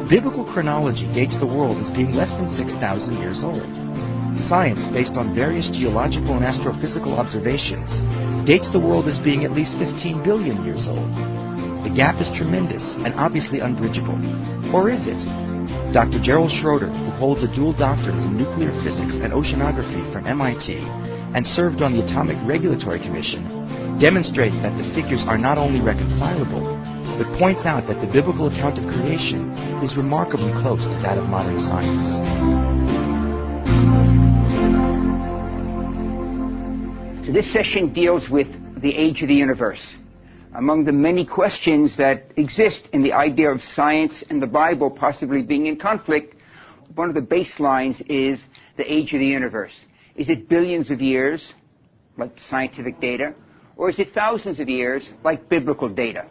Biblical chronology dates the world as being less than 6,000 years old. Science, based on various geological and astrophysical observations, dates the world as being at least 15 billion years old. The gap is tremendous and obviously unbridgeable. Or is it? Dr. Gerald Schroeder, who holds a dual doctorate in nuclear physics and oceanography from MIT and served on the Atomic Regulatory Commission, demonstrates that the figures are not only reconcilable, but points out that the biblical account of creation is remarkably close to that of modern science. So this session deals with the age of the universe. Among the many questions that exist in the idea of science and the Bible possibly being in conflict, one of the baselines is the age of the universe. Is it billions of years, like scientific data, or is it thousands of years, like biblical data?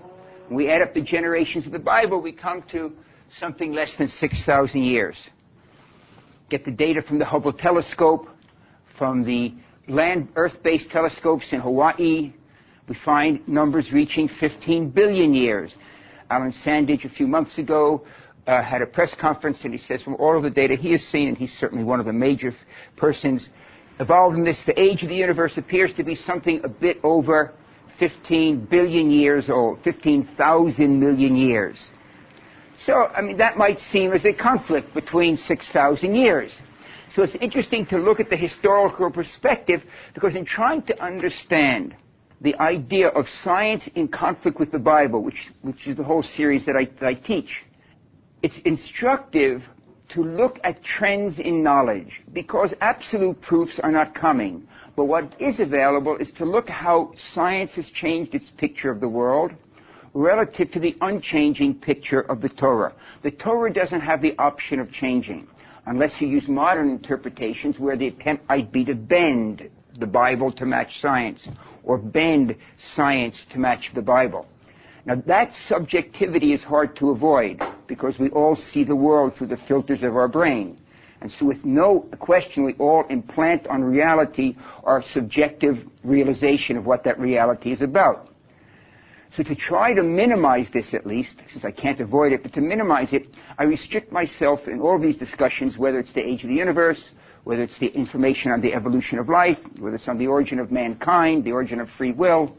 When we add up the generations of the Bible, we come to something less than 6,000 years. Get the data from the Hubble telescope, from the land Earth-based telescopes in Hawaii. We find numbers reaching 15 billion years. Alan Sandage, a few months ago, had a press conference, and he says from all of the data he has seen, and he's certainly one of the major persons involved in this, the age of the universe appears to be something a bit over 15 billion years old, 15,000 million years. So, I mean, that might seem as a conflict between 6,000 years. So it's interesting to look at the historical perspective, because in trying to understand the idea of science in conflict with the Bible, which is the whole series that I teach, it's instructive to look at trends in knowledge, because absolute proofs are not coming. But what is available is to look how science has changed its picture of the world relative to the unchanging picture of the Torah. The Torah doesn't have the option of changing, unless you use modern interpretations where the attempt might be to bend the Bible to match science, or bend science to match the Bible. Now, that subjectivity is hard to avoid, because we all see the world through the filters of our brain. And so with no question, we all implant on reality our subjective realization of what that reality is about. So to try to minimize this, at least, since I can't avoid it, but to minimize it, I restrict myself in all of these discussions, whether it's the age of the universe, whether it's the information on the evolution of life, whether it's on the origin of mankind, the origin of free will,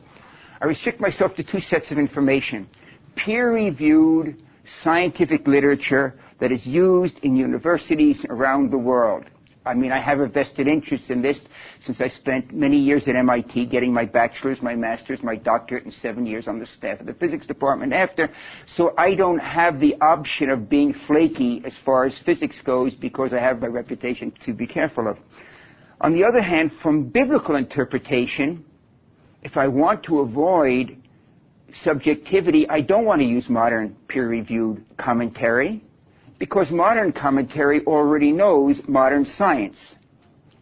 I restrict myself to two sets of information: peer-reviewed scientific literature that is used in universities around the world. I mean, I have a vested interest in this since I spent many years at MIT getting my bachelor's, my master's, my doctorate, and 7 years on the staff of the physics department after. So I don't have the option of being flaky as far as physics goes, because I have my reputation to be careful of. On the other hand, from biblical interpretation, if I want to avoid subjectivity, I don't want to use modern peer-reviewed commentary, because modern commentary already knows modern science,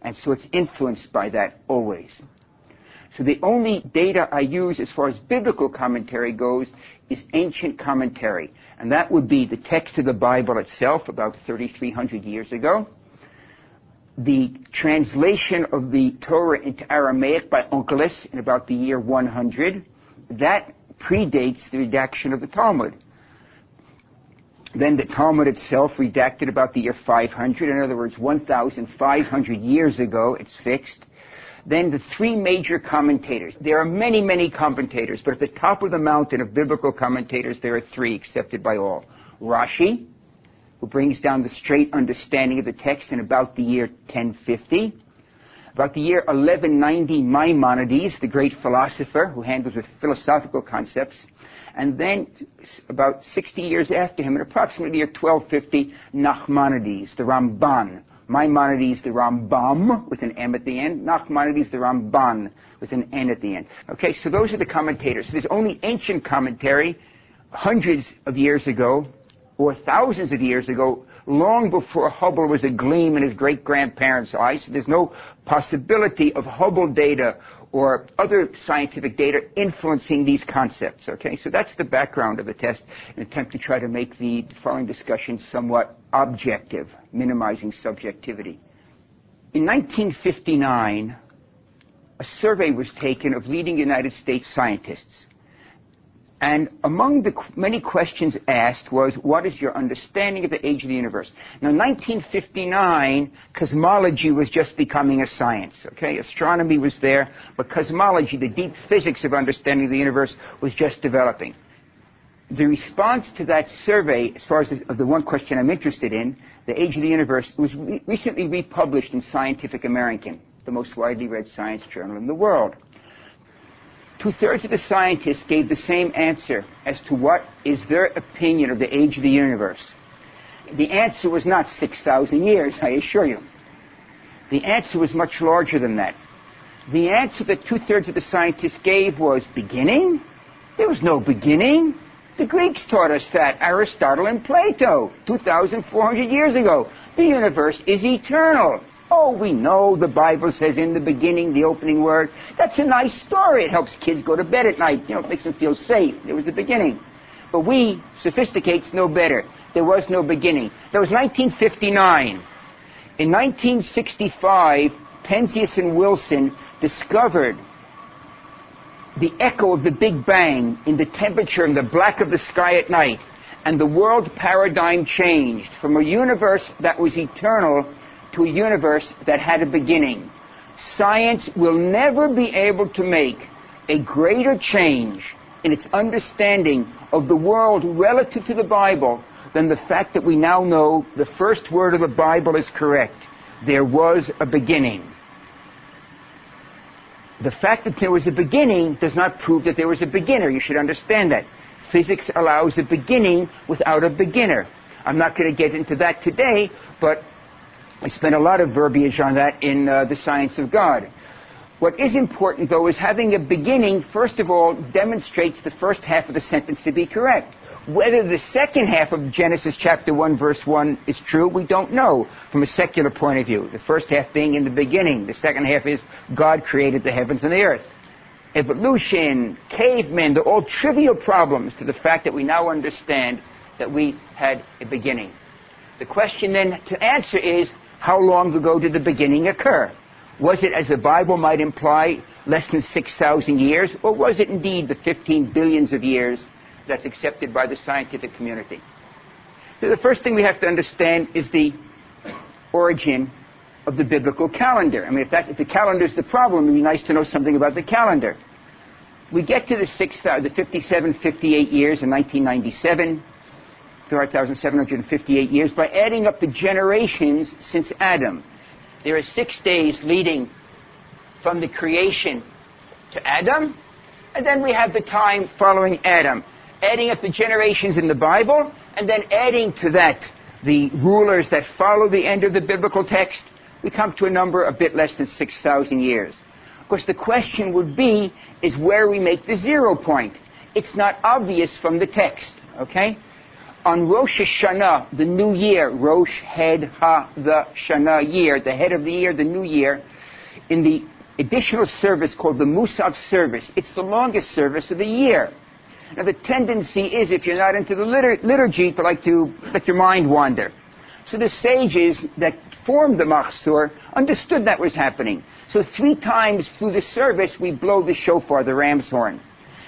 and so it's influenced by that always. So the only data I use as far as biblical commentary goes is ancient commentary, and that would be the text of the Bible itself about 3,300 years ago, the translation of the Torah into Aramaic by Onkelos in about the year 100. That predates the redaction of the Talmud. Then the Talmud itself redacted about the year 500. In other words, 1,500 years ago, it's fixed. Then the three major commentators. There are many, many commentators, but at the top of the mountain of biblical commentators, there are three accepted by all. Rashi, who brings down the straight understanding of the text in about the year 1050. About the year 1190, Maimonides, the great philosopher who handles with philosophical concepts. And then about 60 years after him, at approximately the year 1250, Nachmanides, the Ramban. Maimonides, the Rambam, with an M at the end. Nachmanides, the Ramban, with an N at the end. Okay, so those are the commentators. So there's only ancient commentary hundreds of years ago, or thousands of years ago, long before Hubble was a gleam in his great-grandparents' eyes. So there's no possibility of Hubble data or other scientific data influencing these concepts. Okay, so that's the background of the test, an attempt to try to make the following discussion somewhat objective, minimizing subjectivity. In 1959, a survey was taken of leading United States scientists. And among the many questions asked was, what is your understanding of the age of the universe? Now, in 1959, cosmology was just becoming a science, okay? Astronomy was there, but cosmology, the deep physics of understanding the universe, was just developing. The response to that survey, as far as the one question I'm interested in, the age of the universe, was recently republished in Scientific American, the most widely read science journal in the world. 2/3 of the scientists gave the same answer as to what is their opinion of the age of the universe. The answer was not 6,000 years, I assure you. The answer was much larger than that. The answer that 2/3 of the scientists gave was beginning? There was no beginning. The Greeks taught us that, Aristotle and Plato, 2,400 years ago. The universe is eternal. Oh, we know the Bible says in the beginning, the opening word. That's a nice story. It helps kids go to bed at night. You know, it makes them feel safe. There was a beginning. But we, sophisticates, know better. There was no beginning. That was 1959. In 1965, Penzias and Wilson discovered the echo of the Big Bang in the temperature and the black of the sky at night. And the world paradigm changed from a universe that was eternal to a universe that had a beginning. Science will never be able to make a greater change in its understanding of the world relative to the Bible than the fact that we now know the first word of the Bible is correct. There was a beginning. The fact that there was a beginning does not prove that there was a beginner. You should understand that. Physics allows a beginning without a beginner. I'm not going to get into that today, but I spent a lot of verbiage on that in The Science of God. What is important, though, is having a beginning, first of all, demonstrates the first half of the sentence to be correct. Whether the second half of Genesis chapter 1, verse 1 is true, we don't know from a secular point of view. The first half being in the beginning. The second half is God created the heavens and the earth. Evolution, cavemen, they're all trivial problems to the fact that we now understand that we had a beginning. The question then to answer is, how long ago did the beginning occur? Was it, as the Bible might imply, less than 6,000 years, or was it indeed the 15 billions of years that's accepted by the scientific community? So the first thing we have to understand is the origin of the biblical calendar. I mean, if the calendar is the problem, it would be nice to know something about the calendar. We get to the 57, 58 years in 1997, 4,758 years, by adding up the generations since Adam. There are 6 days leading from the creation to Adam, and then we have the time following Adam, adding up the generations in the Bible, and then adding to that the rulers that follow the end of the biblical text. We come to a number a bit less than 6,000 years. Of course, the question would be, is where we make the 0 point. It's not obvious from the text, okay? On Rosh Hashanah, the new year, Rosh Head Ha, the Shana year, the head of the year, the new year, in the additional service called the Musaf service, it's the longest service of the year. Now the tendency is, if you're not into the liturgy, to like to let your mind wander. So the sages that formed the Machzor understood that was happening. So 3 times through the service, we blow the shofar, the ram's horn.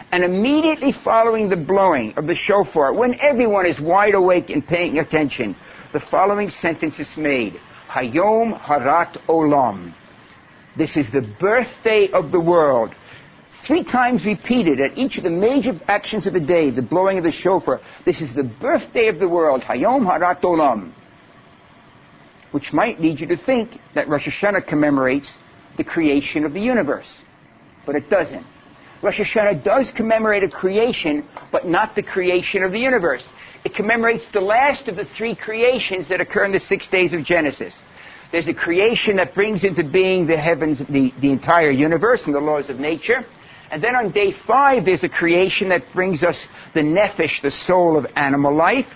And immediately following the blowing of the shofar, when everyone is wide awake and paying attention, the following sentence is made. Hayom Harat Olam. This is the birthday of the world. 3 times repeated at each of the major actions of the day, the blowing of the shofar. This is the birthday of the world. Hayom Harat Olam. Which might lead you to think that Rosh Hashanah commemorates the creation of the universe. But it doesn't. Rosh Hashanah does commemorate a creation, but not the creation of the universe. It commemorates the last of the 3 creations that occur in the 6 days of Genesis. There's a creation that brings into being the heavens, the entire universe and the laws of nature. And then on day 5, there's a creation that brings us the nephesh, the soul of animal life.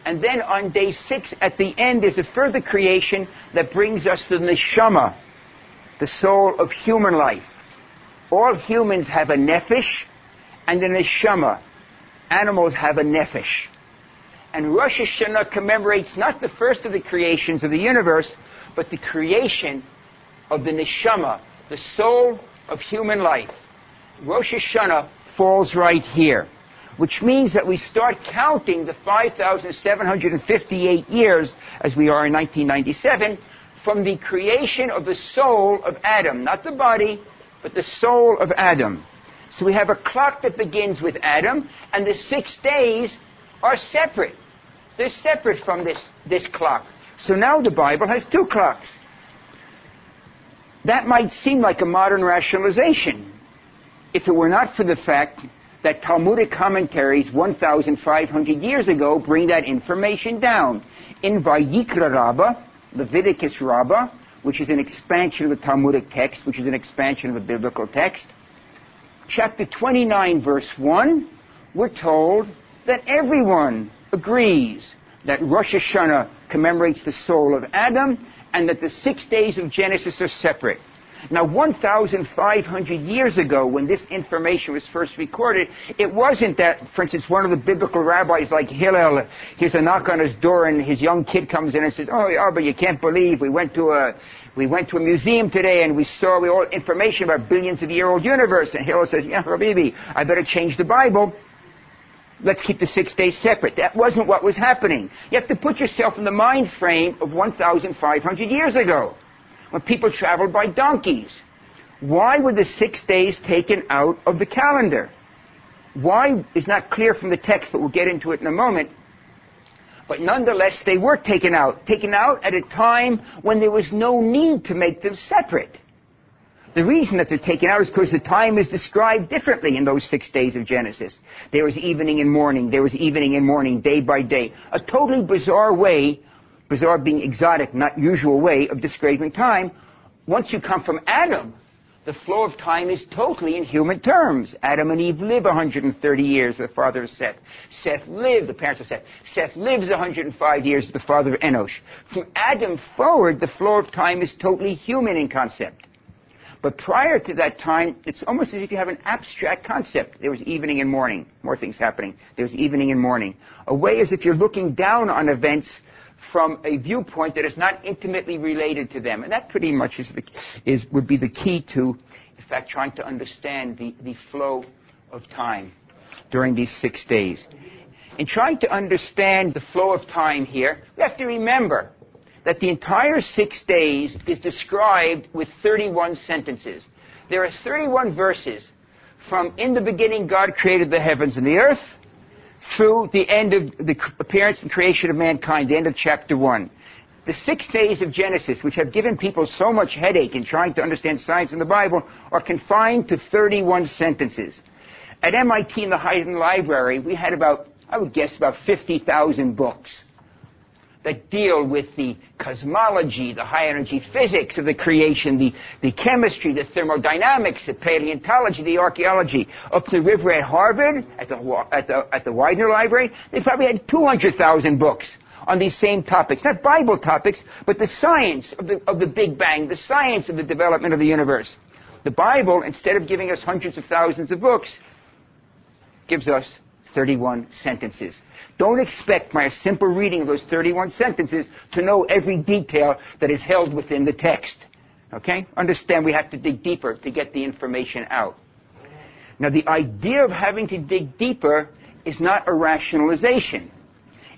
And then on day 6, at the end, there's a further creation that brings us the neshama, the soul of human life. All humans have a nephesh and a neshama. Animals have a nephesh. And Rosh Hashanah commemorates not the first of the creations of the universe, but the creation of the neshama, the soul of human life. Rosh Hashanah falls right here. which means that we start counting the 5,758 years, as we are in 1997, from the creation of the soul of Adam. Not the body, but the soul of Adam. So we have a clock that begins with Adam, and the 6 days are separate. They're separate from this clock. So now the Bible has 2 clocks. That might seem like a modern rationalization if it were not for the fact that Talmudic commentaries 1,500 years ago bring that information down. In Vayikra Rabbah, Leviticus Rabbah, which is an expansion of the Talmudic text, which is an expansion of the biblical text, chapter 29, verse 1, we're told that everyone agrees that Rosh Hashanah commemorates the soul of Adam and that the 6 days of Genesis are separate. Now, 1,500 years ago, when this information was first recorded, it wasn't that, for instance, one of the biblical rabbis like Hillel, here's a knock on his door and his young kid comes in and says, "Oh, yeah, but you can't believe we went to a museum today and we saw all information about billions-of-year-old universe." And Hillel says, "Yeah, Habibi, I better change the Bible. Let's keep the 6 days separate." That wasn't what was happening. You have to put yourself in the mind frame of 1,500 years ago, when people traveled by donkeys. Why were the 6 days taken out of the calendar? Why is not clear from the text, but we'll get into it in a moment. But nonetheless, they were taken out at a time when there was no need to make them separate. The reason that they're taken out is because the time is described differently in those 6 days of Genesis. There was evening and morning. There was evening and morning, day by day. A totally bizarre way, bizarre being exotic, not usual way of describing time. Once you come from Adam, the flow of time is totally in human terms. Adam and Eve live 130 years, the father of Seth. Seth lived, the parents of Seth. Seth lives 105 years, the father of Enosh. From Adam forward, the flow of time is totally human in concept. But prior to that time, it's almost as if you have an abstract concept. There was evening and morning. More things happening. There was evening and morning. A way as if you're looking down on events from a viewpoint that is not intimately related to them. And that pretty much would be the key to, in fact, trying to understand the flow of time during these 6 days. In trying to understand the flow of time here, we have to remember that the entire 6 days is described with 31 sentences. There are 31 verses from "In the beginning God created the heavens and the earth" through the end of the appearance and creation of mankind, the end of chapter 1. The 6 days of Genesis, which have given people so much headache in trying to understand science in the Bible, are confined to 31 sentences. At MIT in the Hayden Library, we had about 50,000 books that deal with the cosmology, the high-energy physics of the creation, the chemistry, the thermodynamics, the paleontology, the archaeology. Up the river at Harvard, at the Weizmann Library, they probably had 200,000 books on these same topics. Not Bible topics, but the science of the Big Bang, the science of the development of the universe. The Bible, instead of giving us hundreds of thousands of books, gives us 31 sentences. Don't expect by a simple reading of those 31 sentences to know every detail that is held within the text. Okay? Understand we have to dig deeper to get the information out. Now, the idea of having to dig deeper is not a rationalization.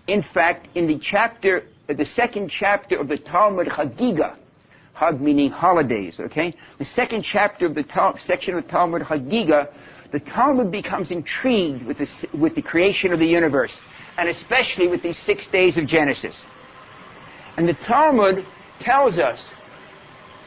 In fact, in the second chapter of the Talmud Chagiga, Hag meaning holidays, okay? The second chapter of the section of Talmud Chagiga, the Talmud becomes intrigued with the creation of the universe, and especially with these 6 days of Genesis. And the Talmud tells us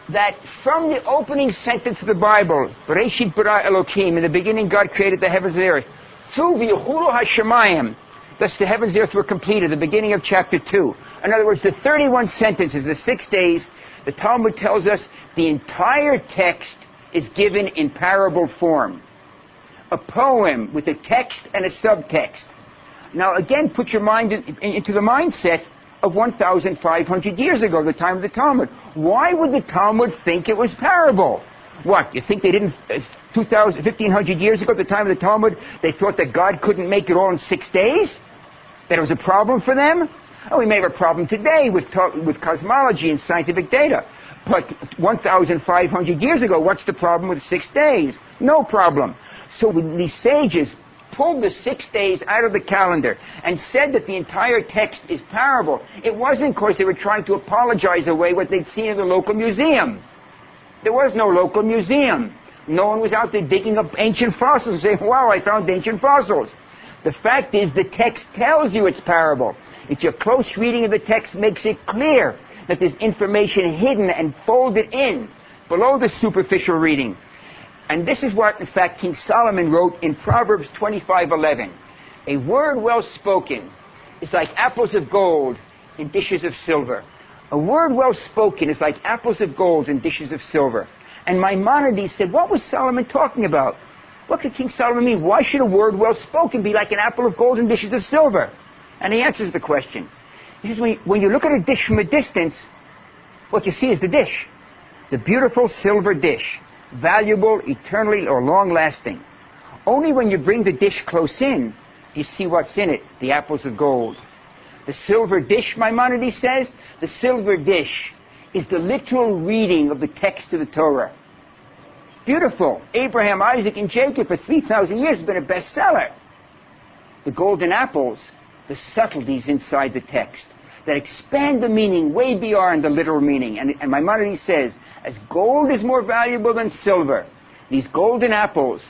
that from the opening sentence of the Bible, Bereshit bara Elokim, in the beginning God created the heavens and the earth, through V'yechulu hashamayim, thus the heavens and the earth were completed, the beginning of chapter 2. In other words, the 31 sentences, the 6 days, the Talmud tells us the entire text is given in parable form. A poem with a text and a subtext. Now again, put your mind into the mindset of 1,500 years ago, the time of the Talmud. Why would the Talmud think it was parable? What, you think they didn't, 1,500 years ago, at the time of the Talmud, they thought that God couldn't make it all in 6 days? That it was a problem for them? Oh, we may have a problem today with cosmology and scientific data. But 1,500 years ago, what's the problem with 6 days? No problem. So these sages pulled the 6 days out of the calendar and said that the entire text is parable, it wasn't because they were trying to apologize away what they'd seen in the local museum. There was no local museum. No one was out there digging up ancient fossils and saying, wow, I found ancient fossils. The fact is, the text tells you it's parable. If your close reading of the text makes it clear that there's information hidden and folded in below the superficial reading. And this is what, in fact, King Solomon wrote in Proverbs 25:11. A word well spoken is like apples of gold in dishes of silver. A word well spoken is like apples of gold in dishes of silver. And Maimonides said, what was Solomon talking about? What could King Solomon mean? Why should a word well spoken be like an apple of gold in dishes of silver? And he answers the question. He says, when you look at a dish from a distance, what you see is the dish. The beautiful silver dish, valuable, eternally or long-lasting. Only when you bring the dish close in, do you see what's in it, the apples of gold. The silver dish, Maimonides says, the silver dish is the literal reading of the text of the Torah. Beautiful. Abraham, Isaac, and Jacob for 3,000 years has been a bestseller. The golden apples, the subtleties inside the text that expand the meaning way beyond the literal meaning. And Maimonides says, as gold is more valuable than silver, these golden apples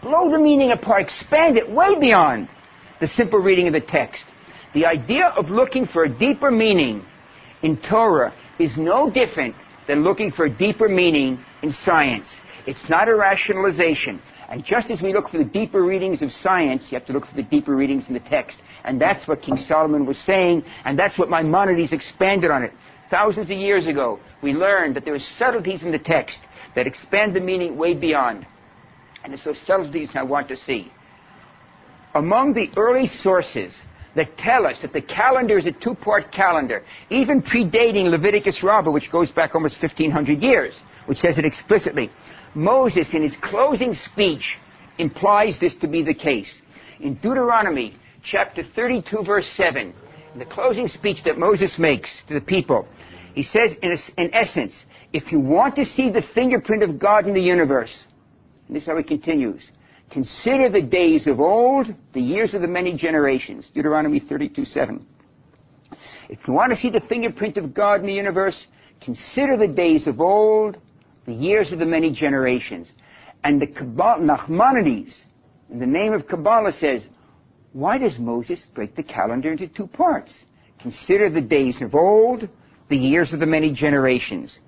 blow the meaning apart, expand it way beyond the simple reading of the text. The idea of looking for a deeper meaning in Torah is no different than looking for a deeper meaning in science. It's not a rationalization. And just as we look for the deeper readings of science, you have to look for the deeper readings in the text. And that's what King Solomon was saying, and that's what Maimonides expanded on it. Thousands of years ago, we learned that there are subtleties in the text that expand the meaning way beyond. And it's those subtleties I want to see. Among the early sources that tell us that the calendar is a two-part calendar, even predating Leviticus Rabbah, which goes back almost 1,500 years, which says it explicitly. Moses, in his closing speech, implies this to be the case. In Deuteronomy chapter 32, verse 7, in the closing speech that Moses makes to the people, he says, in essence, if you want to see the fingerprint of God in the universe, and this is how he continues, consider the days of old, the years of the many generations. Deuteronomy 32:7. If you want to see the fingerprint of God in the universe, consider the days of old, the years of the many generations. And the Kabbalah, Nachmanides, in the name of Kabbalah, says, why does Moses break the calendar into two parts? Consider the days of old, the years of the many generations.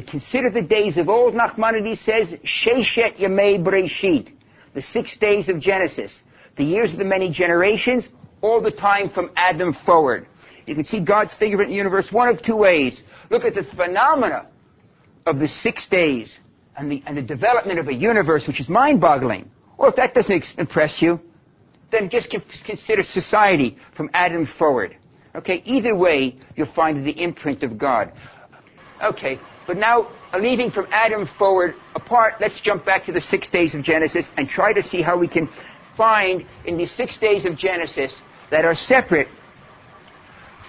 Consider the days of old, Nachmanides says, Sheshet Yamei Breshit, the 6 days of Genesis. The years of the many generations, all the time from Adam forward. You can see God's fingerprint in the universe one of two ways. Look at the phenomena of the 6 days and the development of a universe which is mind-boggling. Or if that doesn't impress you, then just consider society from Adam forward. Okay, either way, you'll find the imprint of God. Okay, but now, leaving from Adam forward apart, let's jump back to the 6 days of Genesis and try to see how we can find in these 6 days of Genesis that are separate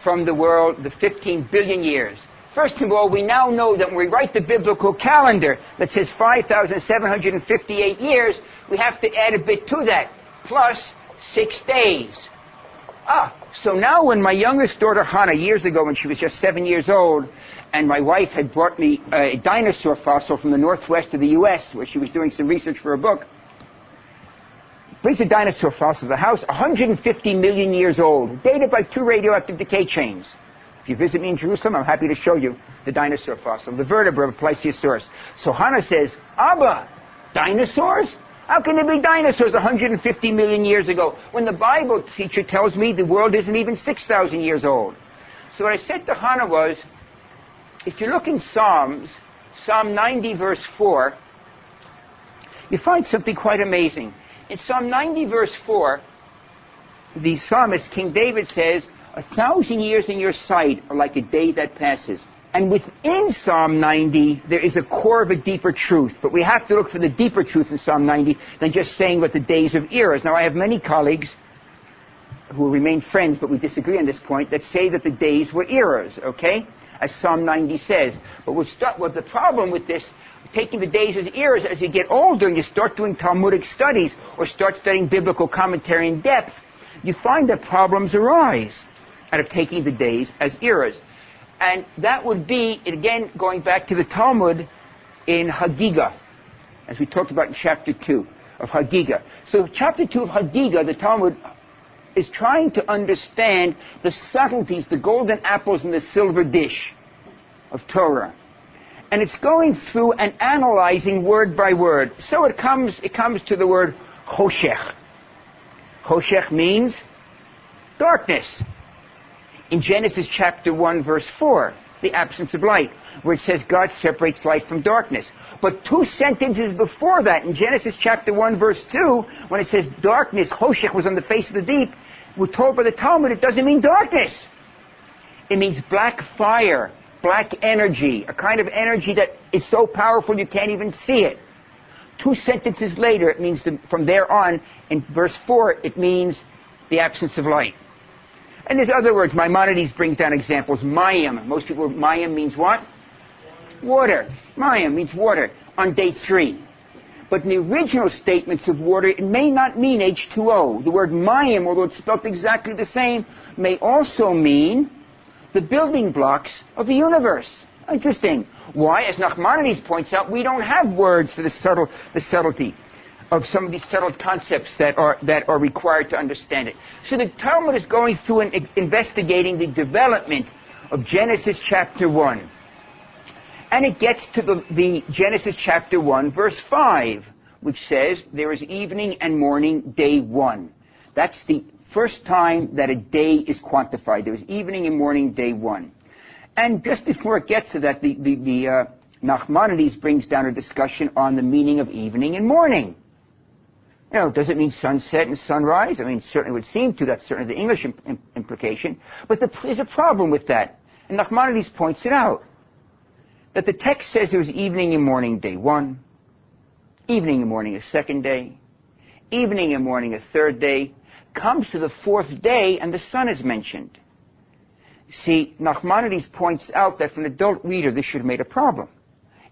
from the world, the 15 billion years. First of all, we now know that when we write the biblical calendar that says 5,758 years, we have to add a bit to that, plus 6 days. So now when my youngest daughter Hannah, years ago when she was just 7 years old, and my wife had brought me a dinosaur fossil from the northwest of the U.S., where she was doing some research for a book, brings a dinosaur fossil to the house, 150 million years old, dated by 2 radioactive decay chains. If you visit me in Jerusalem, I'm happy to show you the dinosaur fossil, the vertebra of a plesiosaurus. So Hannah says, Abba, dinosaurs? How can there be dinosaurs 150 million years ago when the Bible teacher tells me the world isn't even 6,000 years old? So what I said to Hannah was, if you look in Psalms, Psalm 90 verse 4, you find something quite amazing. In Psalm 90 verse 4, the psalmist, King David, says, 1,000 years in your sight are like a day that passes. And within Psalm 90, there is a core of a deeper truth. But we have to look for the deeper truth in Psalm 90 than just saying what the days of eras. Now, I have many colleagues who will remain friends, but we disagree on this point, that say that the days were eras, okay? As Psalm 90 says. But the problem with this taking the days as eras. As you get older and you start doing Talmudic studies or start studying biblical commentary in depth, you find that problems arise out of taking the days as eras. And that would be, again, going back to the Talmud in Hagigah, as we talked about in chapter 2 of Hagigah. So chapter 2 of Hagigah, the Talmud is trying to understand the subtleties, the golden apples in the silver dish of Torah. And it's going through and analyzing word by word. So it comes to the word choshech. Choshech means darkness. In Genesis chapter 1, verse 4, the absence of light, where it says God separates light from darkness. But 2 sentences before that, in Genesis chapter 1, verse 2, when it says darkness, choshech, was on the face of the deep, we're told by the Talmud it doesn't mean darkness. It means black fire, black energy, a kind of energy that is so powerful you can't even see it. 2 sentences later, it means from there on, in verse 4, it means the absence of light. And there's other words. Maimonides brings down examples. Mayim. Most people, mayim means what? Water. Mayim means water on day 3. But in the original statements of water, it may not mean H2O. The word mayim, although it's spelled exactly the same, may also mean the building blocks of the universe. Interesting. Why? As Nachmanides points out, we don't have words for the subtlety of some of these subtle concepts that are required to understand it. So the Talmud is going through and investigating the development of Genesis chapter 1. And it gets to the Genesis chapter 1, verse 5, which says, there is evening and morning, day 1. That's the first time that a day is quantified. There is evening and morning, day 1. And just before it gets to that, the Nachmanides brings down a discussion on the meaning of evening and morning. You know, does it mean sunset and sunrise? I mean, it certainly would seem to. That's certainly the English implication. But there's a problem with that. And Nachmanides points it out. That the text says there was evening and morning, day 1. Evening and morning, a second day. Evening and morning, a third day. Comes to the 4th day, and the sun is mentioned. See, Nachmanides points out that for an adult reader, this should have made a problem.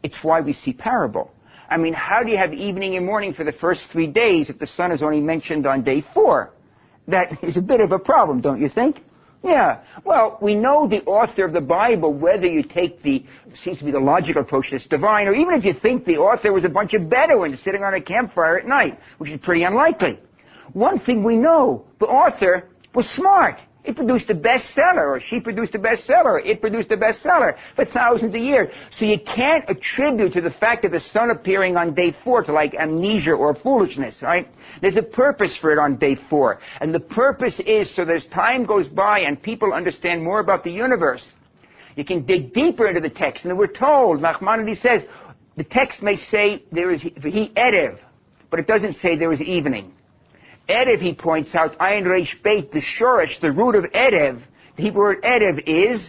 It's why we see parable. I mean, how do you have evening and morning for the first 3 days if the sun is only mentioned on day 4? That is a bit of a problem, don't you think? Yeah. Well, we know the author of the Bible, whether you take seems to be the logical approach that's divine, or even if you think the author was a bunch of Bedouins sitting on a campfire at night, which is pretty unlikely. One thing we know, the author was smart. It produced a bestseller, or she produced a bestseller, or it produced a bestseller for thousands of years. So you can't attribute to the fact of the sun appearing on day 4 to like amnesia or foolishness, right? There's a purpose for it on day 4. And the purpose is so as time goes by and people understand more about the universe, you can dig deeper into the text. And we're told, Nachmanides says, the text may say there is Erev, but it doesn't say there is evening. Erev, he points out, Ayin Reish Beit, the shorish, the root of Erev, the Hebrew word Erev is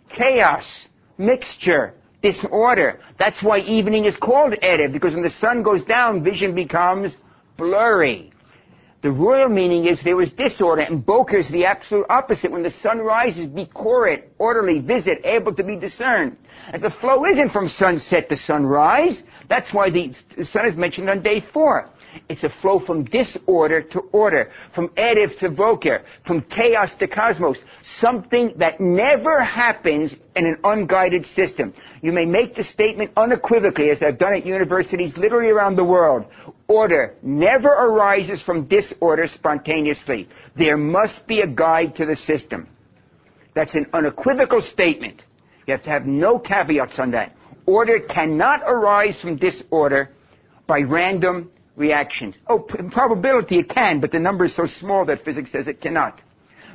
chaos, mixture, disorder. That's why evening is called Erev, because when the sun goes down, vision becomes blurry. The royal meaning is there was disorder, and Boker is the absolute opposite. When the sun rises, be quiet, orderly, visit, able to be discerned. And the flow isn't from sunset to sunrise. That's why the sun is mentioned on day 4. It's a flow from disorder to order, from Erev to Boker, from chaos to cosmos, something that never happens in an unguided system. You may make the statement unequivocally, as I've done at universities literally around the world. Order never arises from disorder spontaneously. There must be a guide to the system. That's an unequivocal statement. You have to have no caveats on that. Order cannot arise from disorder by random reactions. Oh, in probability it can, but the number is so small that physics says it cannot.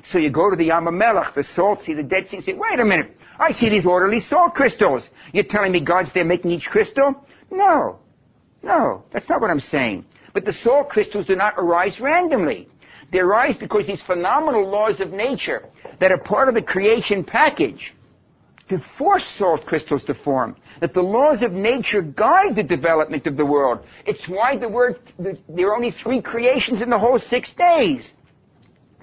So you go to the Yam HaMelech, the Salt Sea, the Dead Sea, and say, wait a minute, I see these orderly salt crystals. You're telling me God's there making each crystal? No, that's not what I'm saying. But the salt crystals do not arise randomly. They arise because these phenomenal laws of nature that are part of the creation package to force salt crystals to form, that the laws of nature guide the development of the world. It's why there are only 3 creations in the whole 6 days.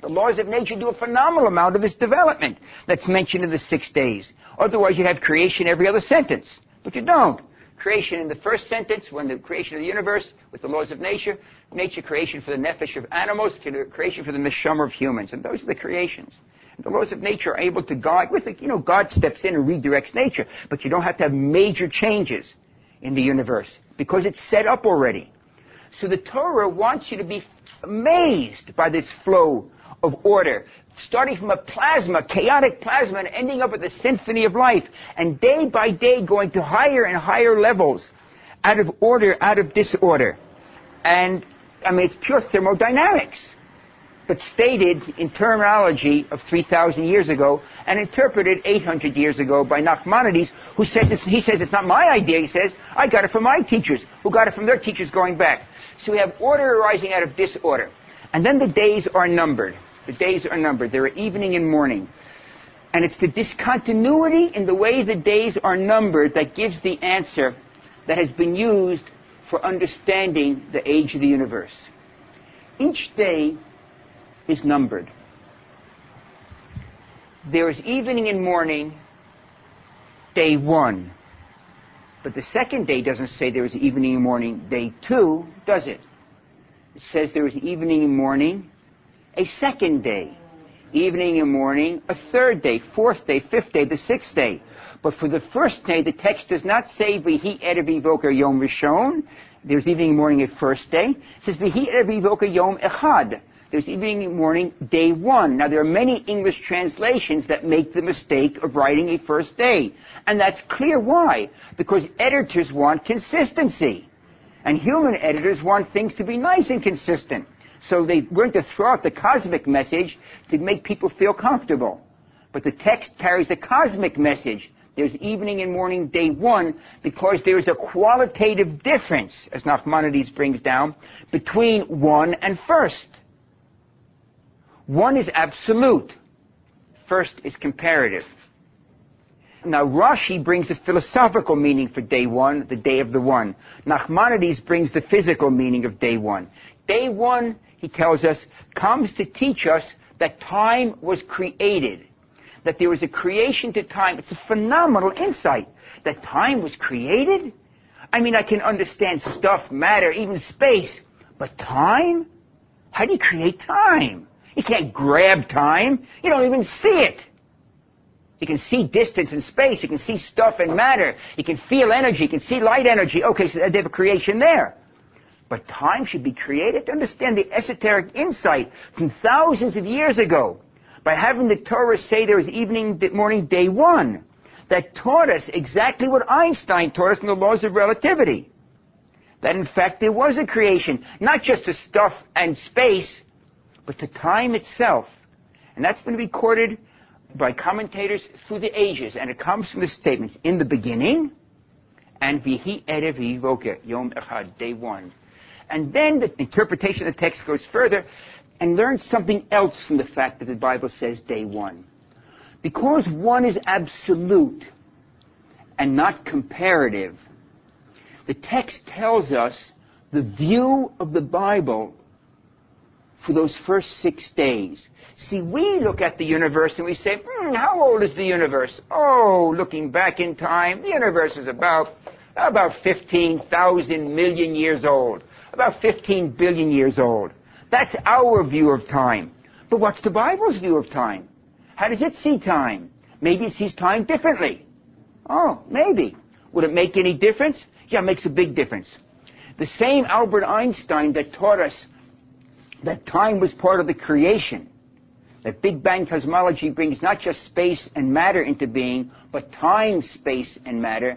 The laws of nature do a phenomenal amount of this development that's mentioned in the 6 days. Otherwise, you'd have creation every other sentence. But you don't. Creation in the first sentence, when the creation of the universe with the laws of nature, nature creation for the nephesh of animals, creation for the neshama of humans. And those are the creations. And the laws of nature are able to guide, God steps in and redirects nature, but you don't have to have major changes in the universe because it's set up already. So the Torah wants you to be amazed by this flow of order, starting from a plasma, chaotic plasma, and ending up with a symphony of life, and day by day going to higher and higher levels, out of order, out of disorder. And, it's pure thermodynamics, but stated in terminology of 3,000 years ago, and interpreted 800 years ago by Nachmanides, who says he says it's not my idea, he says, I got it from my teachers, who got it from their teachers going back. So we have order arising out of disorder. And then the days are numbered. The days are numbered. There are evening and morning. And it's the discontinuity in the way the days are numbered that gives the answer that has been used for understanding the age of the universe. Each day is numbered. There is evening and morning, day 1. But the second day doesn't say there is evening and morning, day 2, does it? It says there is evening and morning, a second day, evening and morning, a third day, fourth day, fifth day, the sixth day. But for the first day, the text does not say V'hi erev v'voker yom rishon. There's evening and morning at first day. It says V'hi erev v'voker yom echad. There's evening and morning, day 1. Now, there are many English translations that make the mistake of writing a first day. And that's clear why. Because editors want consistency. And human editors want things to be nice and consistent. So they weren't to throw out the cosmic message to make people feel comfortable. But the text carries a cosmic message. There's evening and morning, day 1, because there is a qualitative difference, as Nachmanides brings down, between 1 and first. 1 is absolute. First is comparative. Now, Rashi brings a philosophical meaning for day 1, the day of the one. Nachmanides brings the physical meaning of day 1. Day 1, he tells us, comes to teach us that time was created, that there was a creation to time. It's a phenomenal insight, that time was created. I can understand stuff, matter, even space, but time? How do you create time? You can't grab time. You don't even see it. You can see distance and space. You can see stuff and matter. You can feel energy. You can see light energy. Okay, so they have a creation there. But time should be created. To understand the esoteric insight from thousands of years ago, by having the Torah say there is evening, morning, day 1, that taught us exactly what Einstein taught us in the laws of relativity. That in fact there was a creation, not just to stuff and space, but to time itself. And that's been recorded by commentators through the ages, and it comes from the statements, in the beginning, and V'hi erev v'voker yom echad, day 1. And then the interpretation of the text goes further and learns something else from the fact that the Bible says day 1. Because 1 is absolute and not comparative, the text tells us the view of the Bible for those first 6 days. See, we look at the universe and we say, how old is the universe? Oh, looking back in time, the universe is about 15,000 million years old, about 15 billion years old. That's our view of time. But what's the Bible's view of time? How does it see time? Maybe it sees time differently. Oh, maybe. Would it make any difference? Yeah, it makes a big difference. The same Albert Einstein that taught us that time was part of the creation, that Big Bang cosmology brings not just space and matter into being, but time, space, and matter,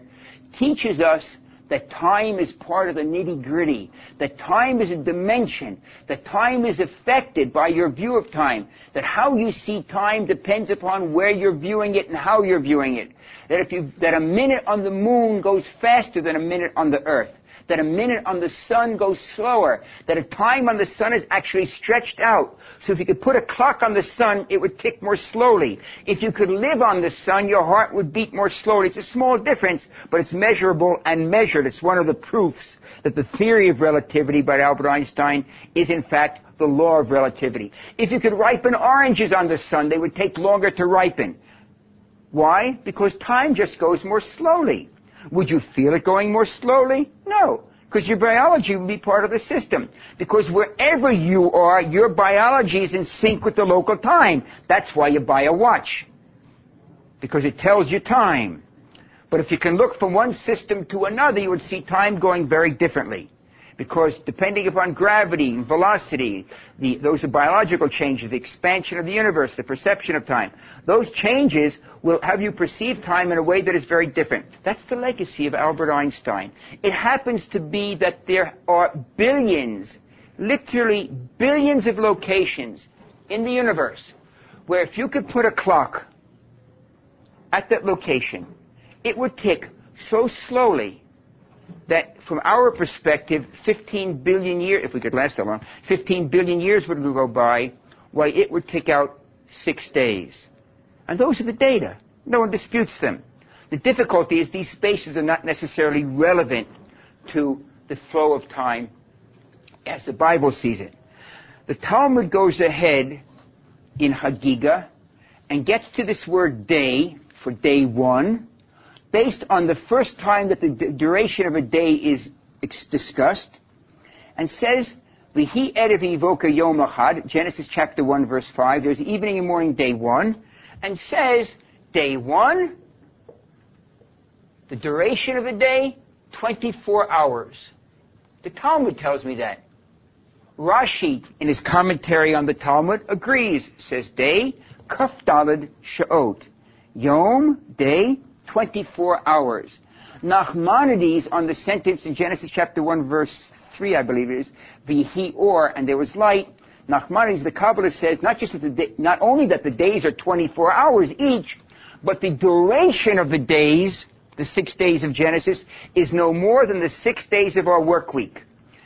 teaches us that time is part of the nitty-gritty, that time is a dimension, that time is affected by your view of time, that how you see time depends upon where you're viewing it and how you're viewing it, that a minute on the moon goes faster than a minute on the earth, that a minute on the sun goes slower, that a time on the sun is actually stretched out. So if you could put a clock on the sun, it would tick more slowly. If you could live on the sun, your heart would beat more slowly. It's a small difference, but it's measurable and measured. It's one of the proofs that the theory of relativity by Albert Einstein is in fact the law of relativity. If you could ripen oranges on the sun, they would take longer to ripen. Why? Because time just goes more slowly. Would you feel it going more slowly? No, because your biology would be part of the system. Because wherever you are, your biology is in sync with the local time. That's why you buy a watch, because it tells you time. But if you can look from one system to another, you would see time going very differently. Because depending upon gravity and velocity, those are biological changes, the expansion of the universe, the perception of time. Those changes will have you perceive time in a way that is very different. That's the legacy of Albert Einstein. It happens to be that there are billions, literally billions of locations in the universe where if you could put a clock at that location, it would tick so slowly that from our perspective, 15 billion years, if we could last that long, 15 billion years would go by, while it would tick out 6 days. And those are the data. No one disputes them. The difficulty is these spaces are not necessarily relevant to the flow of time as the Bible sees it. The Talmud goes ahead in Hagiga and gets to this word day for day one, based on the first time that the duration of a day is discussed, and says, V'hi erev v'yivoka yom echad, Genesis chapter 1, verse 5, there's evening and morning, day one, and says, day one, the duration of a day, 24 hours. The Talmud tells me that. Rashi, in his commentary on the Talmud, agrees, says day, kaf daled sha'ot, yom, day, 24 hours. Nachmanides, on the sentence in Genesis chapter 1, verse 3, I believe it is, V'hi or, and there was light, Nachmanides, the Kabbalist, says not only that the days are 24 hours each, but the duration of the days, the 6 days of Genesis, is no more than the 6 days of our work week,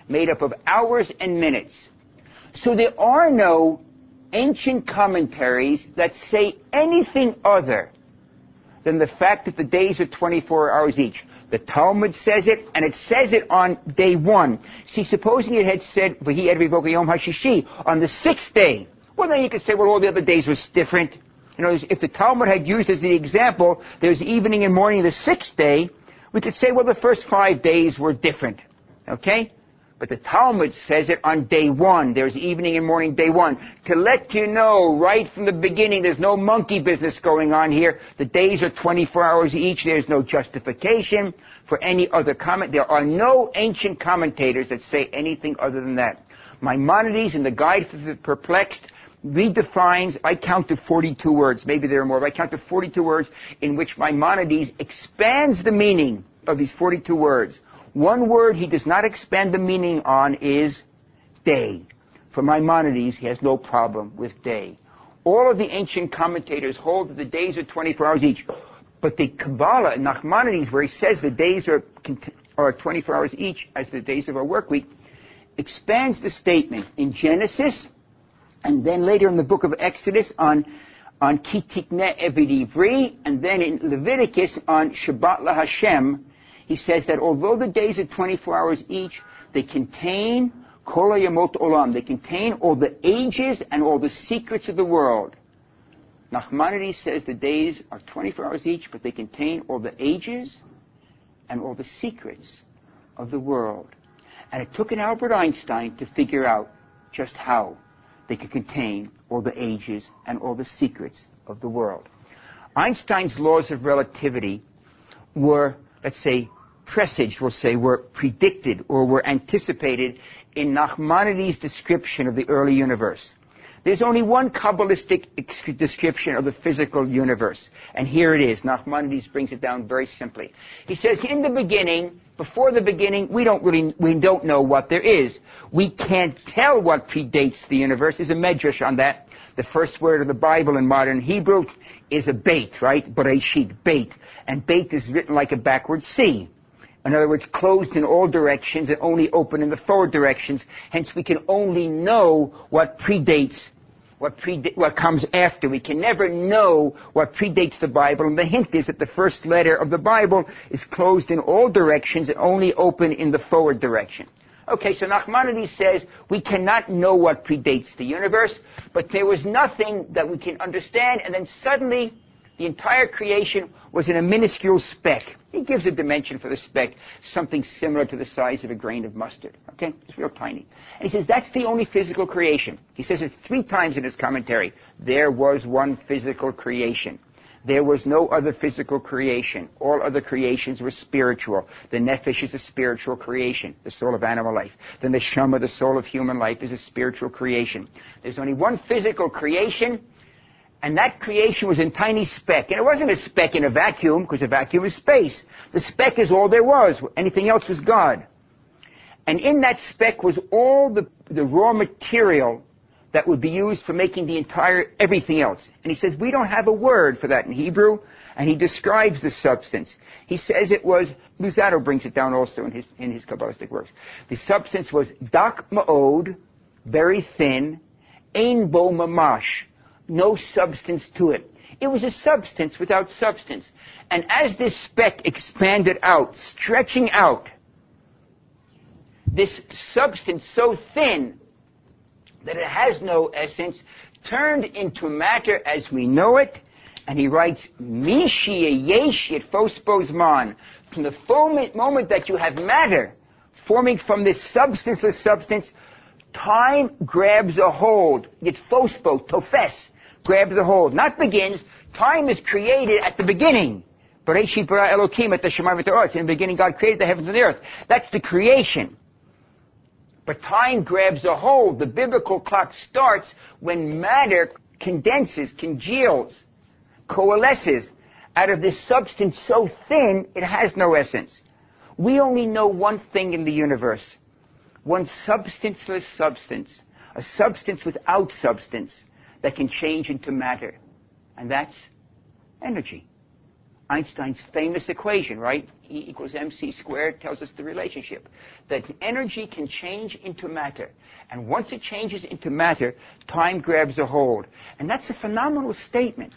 made up of hours and minutes. So there are no ancient commentaries that say anything other than the fact that the days are 24 hours each. The Talmud says it, and it says it on day one. See, supposing it had said, V'hi erev v'yivoka yom hashishi, on the 6th day, well, then you could say, well, all the other days were different. You know, if the Talmud had used as the example, there's evening and morning the 6th day, we could say, well, the first 5 days were different. Okay? But the Talmud says it on day one. There's evening and morning day one. To let you know right from the beginning, there's no monkey business going on here. The days are 24 hours each. There's no justification for any other comment. There are no ancient commentators that say anything other than that. Maimonides, in the Guide for the Perplexed, redefines, I count to 42 words. Maybe there are more, but I count to 42 words in which Maimonides expands the meaning of these 42 words. One word he does not expand the meaning on is day. For Maimonides, he has no problem with day. All of the ancient commentators hold that the days are 24 hours each. But the Kabbalah, Nachmanides, where he says the days are 24 hours each as the days of our work week, expands the statement in Genesis, and then later in the book of Exodus on Ki tikneh eved ivri, and then in Leviticus on Shabbat LaHashem. He says that although the days are 24 hours each, they contain kol hayamot olam. They contain all the ages and all the secrets of the world. Nachmanides says the days are 24 hours each, but they contain all the ages and all the secrets of the world. And it took an Albert Einstein to figure out just how they could contain all the ages and all the secrets of the world. Einstein's laws of relativity were, let's say, presaged, we'll say, were predicted or were anticipated in Nachmanides' description of the early universe. There's only one Kabbalistic description of the physical universe, and here it is. Nachmanides brings it down very simply. He says, in the beginning, before the beginning, we don't know what there is. We can't tell what predates the universe. There's a medrash on that. The first word of the Bible in modern Hebrew is a beit, right? Bereshit, beit. And beit is written like a backward C. In other words, closed in all directions and only open in the forward directions. Hence, we can only know what predates, what comes after. We can never know what predates the Bible. And the hint is that the first letter of the Bible is closed in all directions and only open in the forward direction. Okay, so Nachmanides says we cannot know what predates the universe, but there was nothing that we can understand, and then suddenly The entire creation was in a minuscule speck. He gives a dimension for the speck, something similar to the size of a grain of mustard. Okay? It's real tiny. And he says that's the only physical creation. He says it 3 times in his commentary. There was one physical creation. There was no other physical creation. All other creations were spiritual. The nephesh is a spiritual creation, the soul of animal life. The neshama, the soul of human life, is a spiritual creation. There's only one physical creation, and that creation was in tiny speck. And it wasn't a speck in a vacuum, because a vacuum is space. The speck is all there was. Anything else was God. And in that speck was all the raw material that would be used for making the entire everything else. And he says we don't have a word for that in Hebrew, and he describes the substance. He says it was, Luzzatto brings it down also in his Kabbalistic works. The substance was dak ma'od, very thin, ein bo mamash, no substance to it. It was a substance without substance. And as this speck expanded out, stretching out, this substance so thin that it has no essence, turned into matter as we know it, and he writes, Mishia yesh yet fospos from the moment that you have matter forming from this substanceless substance, time grabs a hold. It's fospo, tofes, grabs a hold. Not begins, time is created at the beginning. Bereshit bara Elokim et hashamayim v'torah. In the beginning God created the heavens and the earth. That's the creation. But time grabs a hold. The biblical clock starts when matter condenses, congeals, coalesces out of this substance so thin it has no essence. We only know one thing in the universe. One substanceless substance. A substance without substance that can change into matter. And that's energy. Einstein's famous equation, right? E equals mc squared tells us the relationship. That energy can change into matter. And once it changes into matter, time grabs a hold. And that's a phenomenal statement.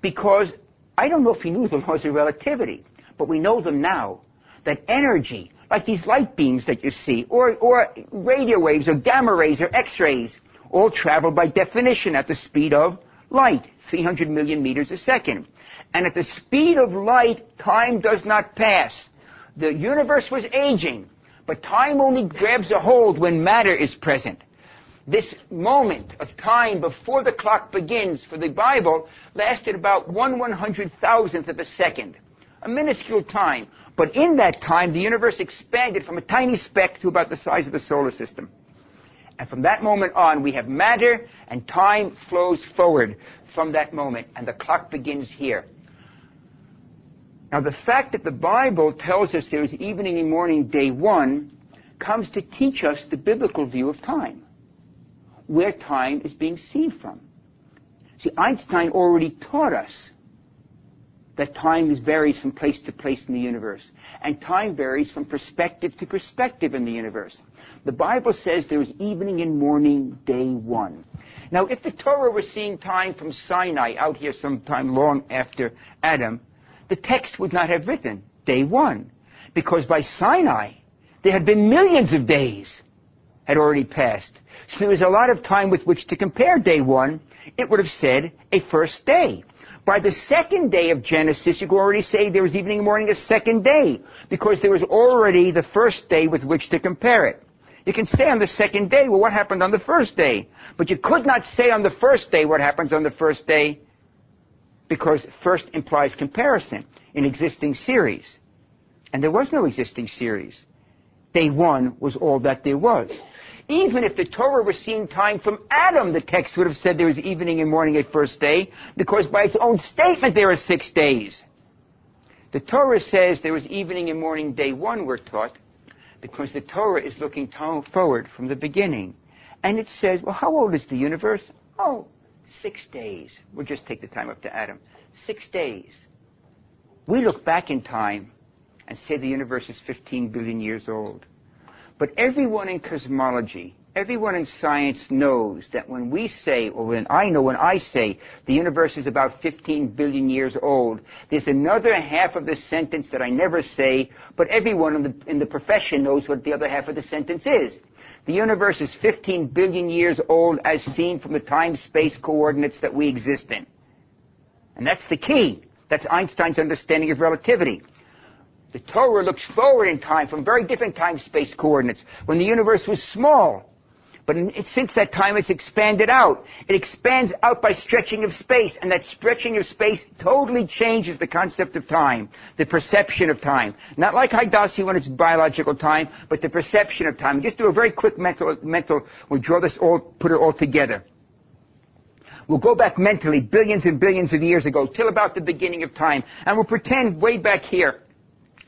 Because I don't know if he knew the laws of relativity, but we know them now. That energy, like these light beams that you see, or radio waves, or gamma rays, or X-rays, all travel by definition at the speed of light, 300 million meters a second. And at the speed of light, time does not pass. The universe was aging, but time only grabs a hold when matter is present. This moment of time before the clock begins for the Bible lasted about 1/100,000th of a second, a minuscule time. But in that time, the universe expanded from a tiny speck to about the size of the solar system. And from that moment on, we have matter, and time flows forward from that moment, and the clock begins here. Now, the fact that the Bible tells us there is evening and morning, day one, comes to teach us the biblical view of time, where time is being seen from. See, Einstein already taught us that time varies from place to place in the universe, and time varies from perspective to perspective in the universe. The Bible says there is evening and morning, day one. Now, if the Torah were seeing time from Sinai out here sometime long after Adam, the text would not have written day one, because by Sinai there had been millions of days had already passed. So there was a lot of time with which to compare day one. It would have said a first day. By the second day of Genesis, you could already say there was evening and morning a second day, because there was already the first day with which to compare it. You can say on the second day, well, what happened on the first day? But you could not say on the first day what happens on the first day, because first implies comparison in existing series. And there was no existing series. Day one was all that there was. Even if the Torah were seeing time from Adam, the text would have said there was evening and morning a first day, because by its own statement there are 6 days. The Torah says there was evening and morning day one, we're taught, because the Torah is looking forward from the beginning. And it says, well, how old is the universe? Oh, 6 days. We'll just take the time up to Adam. 6 days. We look back in time and say the universe is 15 billion years old. But everyone in cosmology, everyone in science knows that when we say, or when I say the universe is about 15 billion years old, there's another half of the sentence that I never say, but everyone in the profession knows what the other half of the sentence is. The universe is 15 billion years old as seen from the time-space coordinates that we exist in. And that's the key. That's Einstein's understanding of relativity. The Torah looks forward in time from very different time-space coordinates, when the universe was small. But since that time, it's expanded out. It expands out by stretching of space, and that stretching of space totally changes the concept of time, the perception of time. Not like Haidasi when it's biological time, but the perception of time. Just do a very quick mental, we'll draw this all, put it all together. We'll go back mentally billions and billions of years ago, till about the beginning of time, and we'll pretend way back here,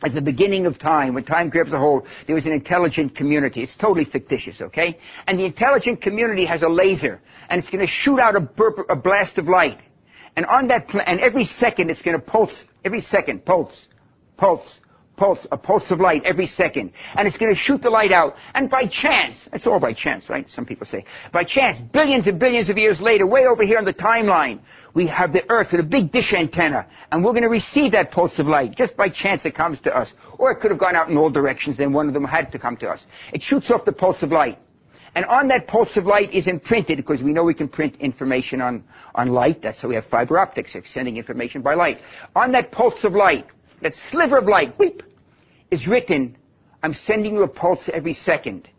at the beginning of time, when time grabs a hold, there was an intelligent community. It's totally fictitious, okay? And the intelligent community has a laser, and it's going to shoot out a blast of light. And on that, and every second it's going to pulse, every second, pulse, a pulse of light every second. And it's going to shoot the light out. And by chance, it's all by chance, right? Some people say. By chance, billions and billions of years later, way over here on the timeline, we have the Earth with a big dish antenna. And we're going to receive that pulse of light. Just by chance it comes to us. Or it could have gone out in all directions, then one of them had to come to us. It shoots off the pulse of light. And on that pulse of light is imprinted, because we know we can print information on light. That's how we have fiber optics, sending information by light. On that pulse of light, that sliver of light, weep, is written, I'm sending you a pulse every second.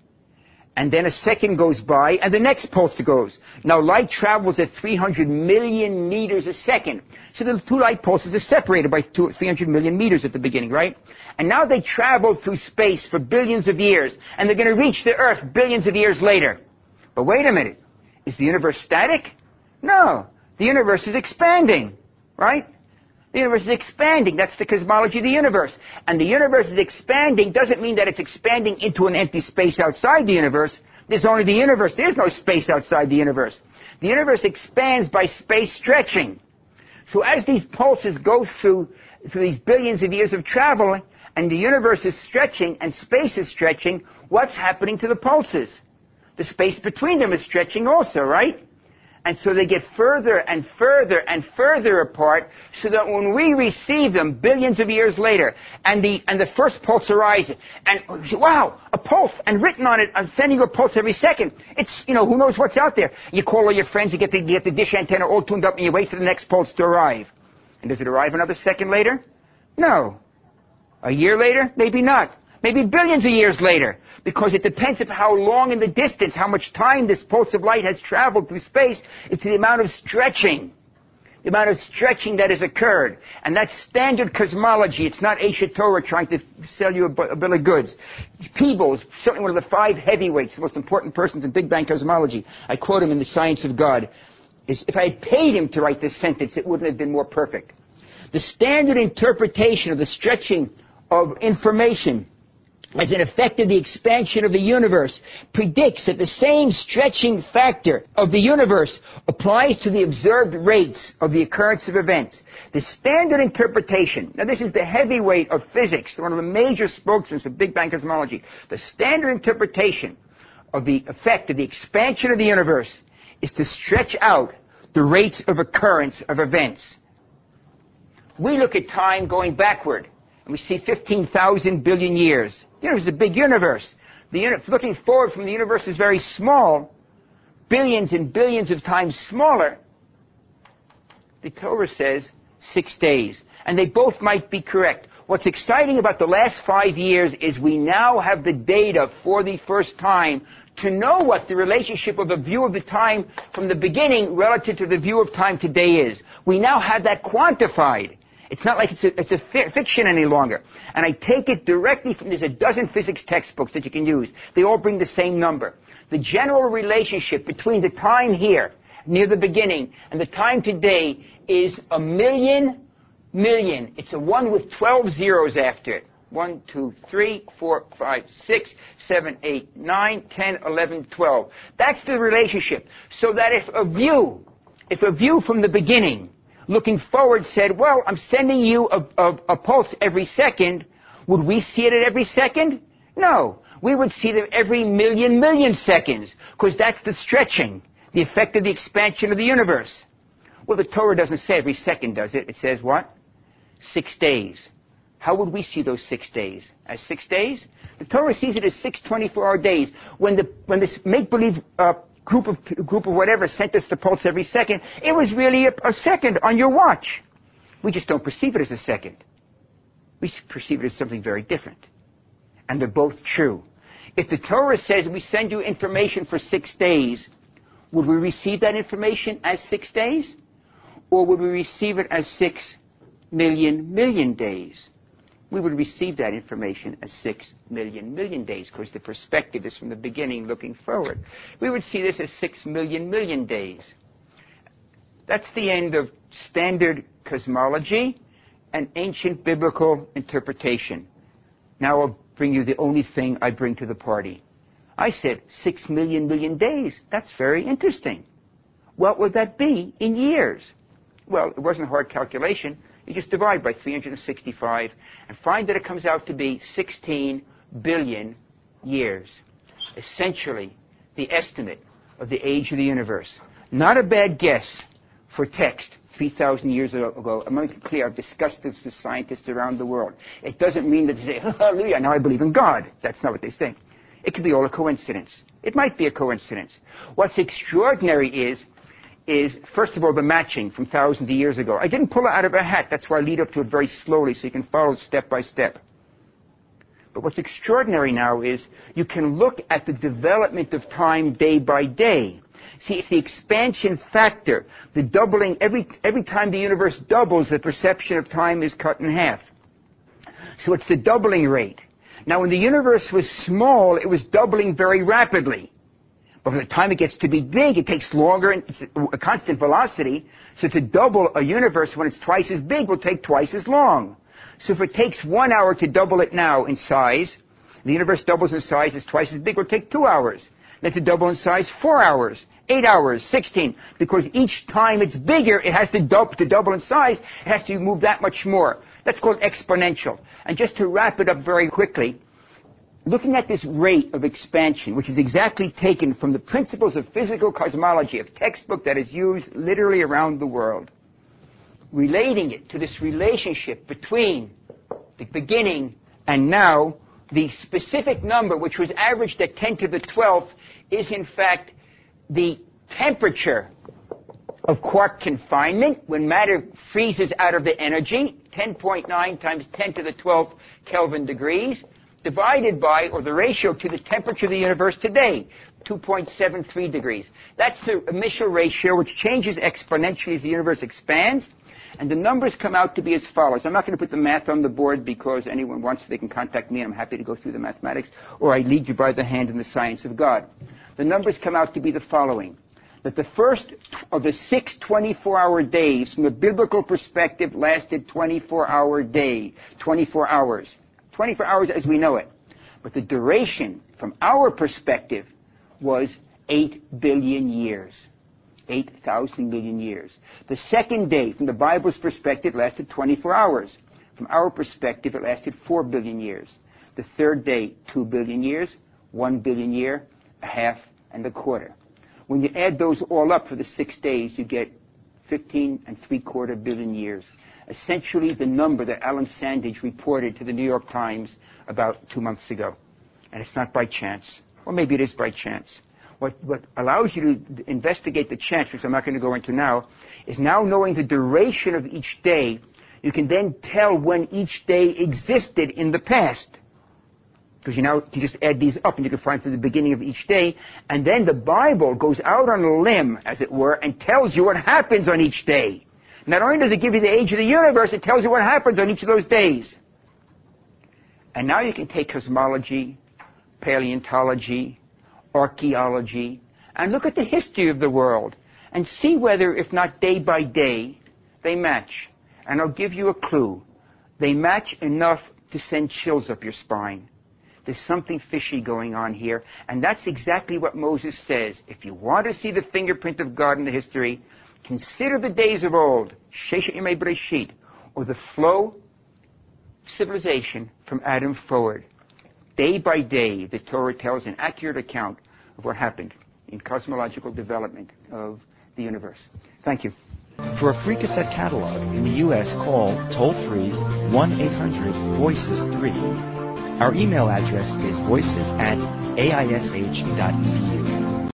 And then a second goes by, and the next pulse goes. Now, light travels at 300 million meters a second. So the two light pulses are separated by 300 million meters at the beginning, right? And now they travel through space for billions of years, and they're going to reach the Earth billions of years later. But wait a minute. Is the universe static? No. The universe is expanding, right? The universe is expanding. That's the cosmology of the universe. And the universe is expanding doesn't mean that it's expanding into an empty space outside the universe. There's only the universe. There's no space outside the universe. The universe expands by space stretching. So as these pulses go through these billions of years of travel, and the universe is stretching and space is stretching, what's happening to the pulses? The space between them is stretching also, right? And so they get further and further and further apart, so that when we receive them billions of years later, and the first pulse arises, and wow, a pulse, and written on it, I'm sending you a pulse every second. It's, who knows what's out there. You call all your friends, you get the dish antenna all tuned up, and you wait for the next pulse to arrive. And does it arrive another second later? No. A year later? Maybe not. Maybe billions of years later. Because it depends on how long in the distance, how much time this pulse of light has traveled through space, is to the amount of stretching. The amount of stretching that has occurred. And that's standard cosmology. It's not Esha Torah trying to sell you a bill of goods. Peebles, certainly one of the 5 heavyweights, the most important persons in Big Bang cosmology. I quote him in The Science of God. If I had paid him to write this sentence, it wouldn't have been more perfect. The standard interpretation of the stretching of information as an effect of the expansion of the universe predicts that the same stretching factor of the universe applies to the observed rates of the occurrence of events. The standard interpretation, now this is the heavyweight of physics, one of the major spokesmen for Big Bang cosmology. The standard interpretation of the effect of the expansion of the universe is to stretch out the rates of occurrence of events. We look at time going backward, and we see 15,000 billion years. The universe is a big universe. Looking forward from the universe is very small, billions and billions of times smaller. The Torah says 6 days. And they both might be correct. What's exciting about the last 5 years is we now have the data for the first time to know what the relationship of a view of the time from the beginning relative to the view of time today is. We now have that quantified. It's not like it's a fiction any longer. And I take it directly from, there's a dozen physics textbooks that you can use. They all bring the same number. The general relationship between the time here, near the beginning, and the time today is 1,000,000,000,000. It's a 1 with 12 zeros after it. 1, 2, 3, 4, 5, 6, 7, 8, 9, 10, 11, 12. That's the relationship. So that if a view from the beginning, looking forward, said, well, I'm sending you a pulse every second, would we see it at every second? No. We would see them every million seconds, because that's the stretching, the effect of the expansion of the universe. Well, the Torah doesn't say every second, does it? It says what? 6 days. How would we see those 6 days? As 6 days? The Torah sees it as 6 24-hour days. When this make-believe group of whatever sent us the pulse every second, it was really a second on your watch. We just don't perceive it as a second. We perceive it as something very different. And they're both true. If the Torah says we send you information for 6 days, would we receive that information as 6 days? Or would we receive it as 6 million days? We would receive that information as 6 million days, because the perspective is from the beginning looking forward. We would see this as 6 million days. That's the end of standard cosmology and ancient biblical interpretation. Now I'll bring you the only thing I bring to the party. I said 6 million days. That's very interesting. What would that be in years? Well, it wasn't a hard calculation. You just divide by 365 and find that it comes out to be 16 billion years. Essentially, the estimate of the age of the universe. Not a bad guess for text 3,000 years ago. I'm making it clear, I've discussed this with scientists around the world. It doesn't mean that they say, hallelujah, now I believe in God. That's not what they say. It could be all a coincidence. It might be a coincidence. What's extraordinary is, first of all, the matching from thousands of years ago. I didn't pull it out of a hat. That's why I lead up to it very slowly so you can follow step by step. But what's extraordinary now is you can look at the development of time day by day. See, it's the expansion factor, the doubling. Every time the universe doubles, the perception of time is cut in half. So it's the doubling rate. Now, when the universe was small, it was doubling very rapidly. But by the time it gets to be big, it takes longer, and it's a constant velocity. So to double a universe when it's twice as big will take twice as long. So if it takes 1 hour to double it now in size, the universe doubles in size, it's twice as big, will take 2 hours. Then to double in size, 4 hours, 8 hours, 16. Because each time it's bigger, it has to double in size, it has to move that much more. That's called exponential. And just to wrap it up very quickly, looking at this rate of expansion, which is exactly taken from the principles of physical cosmology, a textbook that is used literally around the world, relating it to this relationship between the beginning and now, the specific number, which was averaged at 10 to the 12th, is in fact the temperature of quark confinement when matter freezes out of the energy, 10.9 times 10 to the 12th Kelvin degrees, divided by, or the ratio to the temperature of the universe today, 2.73 degrees. That's the initial ratio, which changes exponentially as the universe expands. And the numbers come out to be as follows. I'm not going to put the math on the board because anyone wants, they can contact me. I'm happy to go through the mathematics, or I lead you by the hand in the science of God. The numbers come out to be the following. That the first of the 6 24-hour days, from a biblical perspective, lasted 24-hour day, 24 hours. 24 hours as we know it. But the duration, from our perspective, was 8 billion years. 8,000 million years. The second day, from the Bible's perspective, lasted 24 hours. From our perspective, it lasted 4 billion years. The third day, 2 billion years, 1 billion year, a half, and a quarter. When you add those all up for the 6 days, you get 15.75 billion years. Essentially the number that Alan Sandage reported to the New York Times about 2 months ago. And it's not by chance. Or maybe it is by chance. What allows you to investigate the chance, which I'm not going to go into now, is now knowing the duration of each day, you can then tell when each day existed in the past. Because you just add these up and you can find from the beginning of each day. And then the Bible goes out on a limb, as it were, and tells you what happens on each day. Not only does it give you the age of the universe, it tells you what happens on each of those days. And now you can take cosmology, paleontology, archaeology, and look at the history of the world and see whether, if not day by day, they match. And I'll give you a clue. They match enough to send chills up your spine. There's something fishy going on here, and that's exactly what Moses says. If you want to see the fingerprint of God in the history, consider the days of old, Sheshet Yemei Bereshit, or the flow civilization from Adam forward. Day by day, the Torah tells an accurate account of what happened in cosmological development of the universe. Thank you. For a free cassette catalog in the U.S., call toll-free 1-800-VOICES-3. Our email address is voices@aish.edu.